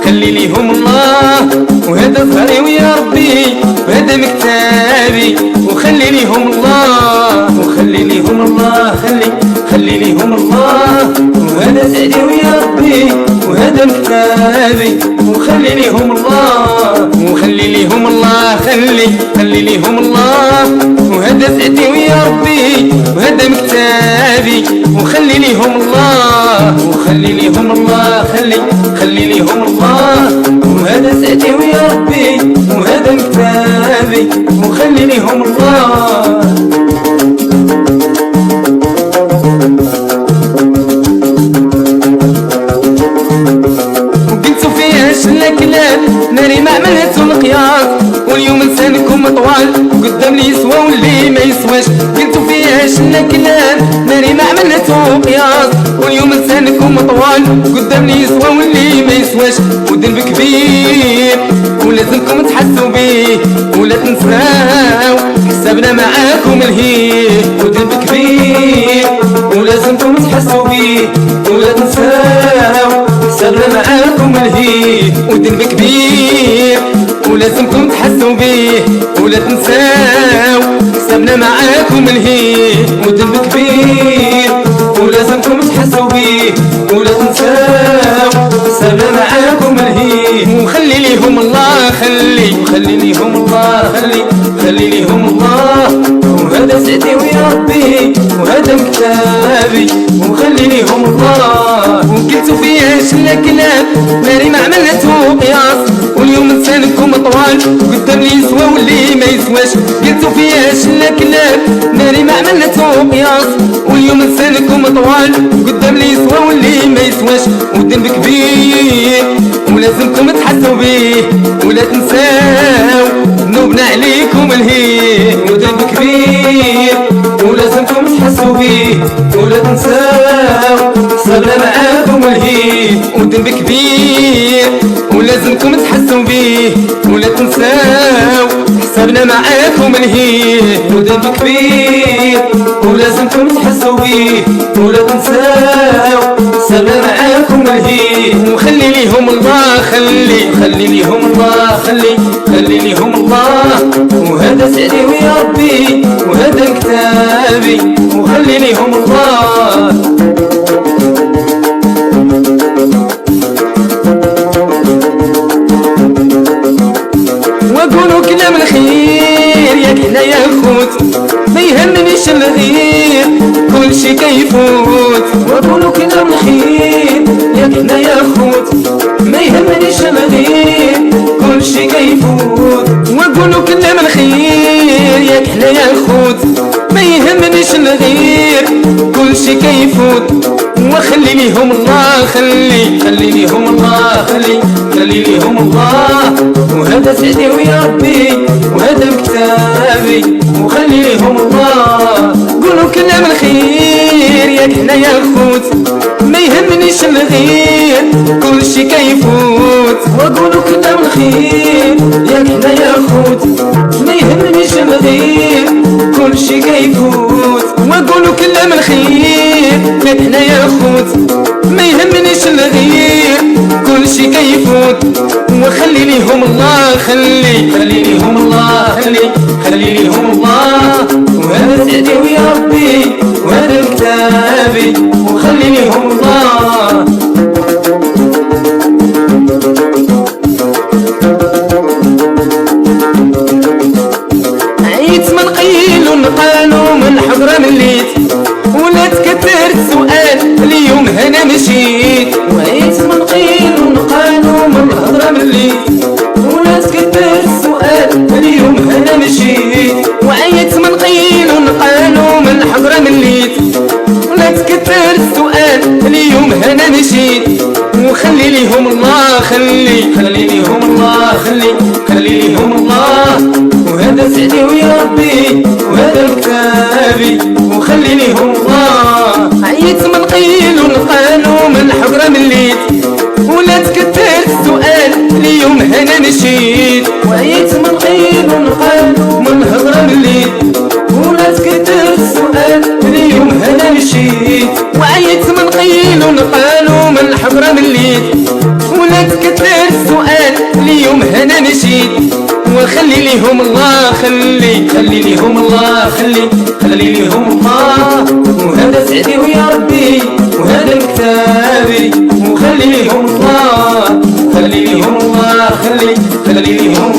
خلي ليهم الله، وهذا ظهري ويا ربي وهذا مكتابي. وخلي ليهم الله وخلي ليهم الله، خلي ليهم الله، وهذا سعدي ويا ربي وهذا مكتابي. وخلي ليهم الله وخلي ليهم الله، خلي ليهم الله، وهذا سعدي ويا ربي وهذا مكتابي. وخلي ليهم الله وخلي ليهم الله، خلي ليهم الله، وهذا سعدي ويا ربي وهذا مكتابي. وخلي ليهم الله. وقلتو فيها شلا كلام ناري ما عملتو القياس، واليوم لسانكم طوال قدام اللي يسوى واللي ما يسواش. قلتو فيها شلا كلام ناري ما عملتو قياس، واليوم لسانكم طوال قدام اللي يسوى واللي ما يسواش. وذنب كبير ولازمكم تحسوا بيه ولا تنساو حسابنا معاكم الهيه. وذنب كبير ولازمكم تحسوا بيه ولا تنساو حسابنا معاكم الهيه. وذنب كبير ولازمكم تحسوا بيه ولا تنساو حسابنا معاكم الهيه. وذنب كبير ولازمكم تحسوا بيه ولا تنساو حسابنا معاكم الهيه. وخلي ليهم الله خلي ليهم الله، خلي ليهم الله، وهذا سعدي ويا ربي وهذا مكتابي. وخلي ليهم الله. وقلتو فيها شلا كلام ناري ما عملتو قياس، واليوم لسانكم طوال قدام اللي يسوى واللي ما يسواش. قلتو فيها شلا كلام ناري ما عملتو قياس، واليوم لسانكم طوال قدام اللي يسوى واللي ما يسواش. والذنب كبير ولازمكم تحسوا بيه ولا تنساو ذنوبنا عليكم الهيه. وذنب كبير ولازمكم تحسوا بيه ولا تنساو حسابنا معاكم الهيه. وذنب كبير ولازمكم تحسوا بيه ولا تنساو حسابنا معاكم الهيه. وذنب كبير ولازمكم تحسوا بيه ولا تنساو حسابنا معاكم الهيه. وخلي ليهم الله خلي ليهم الله، خلي ليهم الله، وهذا سعدي ويا ربي وهذا مكتابي. وخلي ليهم الله. وقولوا كلام الخير ياك هنا يا خوت، ما يهمنيش الغير كل شي كيفوت. وقولوا كلام الخير ياك هنا يا خوت، ما يهمنيش الغير كل شي كيفوت. وقولوا كلام الخير ياك هنا يا خوت، ما يهمنيش الغير كل شي كيفوت. وخلي ليهم الله خلي ليهم الله، خلي ليهم الله، وهذا سعدي ويا ربي وهذا مكتابي. وخلي ليهم الله. قولوا كلام الخير ياك هنا يا خوت، ما يهمنيش الغير كل شي كيفوت. وقولوا كلام الخير ياك هنا يا خوت، ما يهمنيش الغير كل شي كيفوت. وقولوا كلام الخير ياك هنا يا خوت، ما يهمنيش الغير كل شي كيفوت. وخلي ليهم الله خلي ليهم الله، خلي ليهم الله، وهذا سعدي ويا ربي وهذا مكتابي. وخلي ليهم الله. عيت من قيل ونقالوا من حضرة مليت، ولا تكثرت سؤال اليوم هنا مشيت. وعيت من قيل ونقالوا من حضرة مليت، ولا تكثرت سؤال اليوم هنا مشيت. وعيت من قيل ونقالوا من حضرة مليت، ولا تكثرت وهذا سعدي ويا ربي وهذا كتابي وخلي ليهم الله. عييت من قيل ونقال ومن حقرة مليت ولا تكتر السؤال اليوم انا مشيت. وعييت من قيل ونقال ومن حقرة مليت ولا تكتر السؤال اليوم انا مشيت. وعييت من قيل ونقال ومن حقرة مليت ولا تكتر السؤال اليوم انا مشيت. وخلي ليهم الله خلي ليهم الله خلي ليهم الله. وهذا سعدي ويا ربي وهذا كتابي وخلي ليهم الله خلي ليهم الله خلي ليهم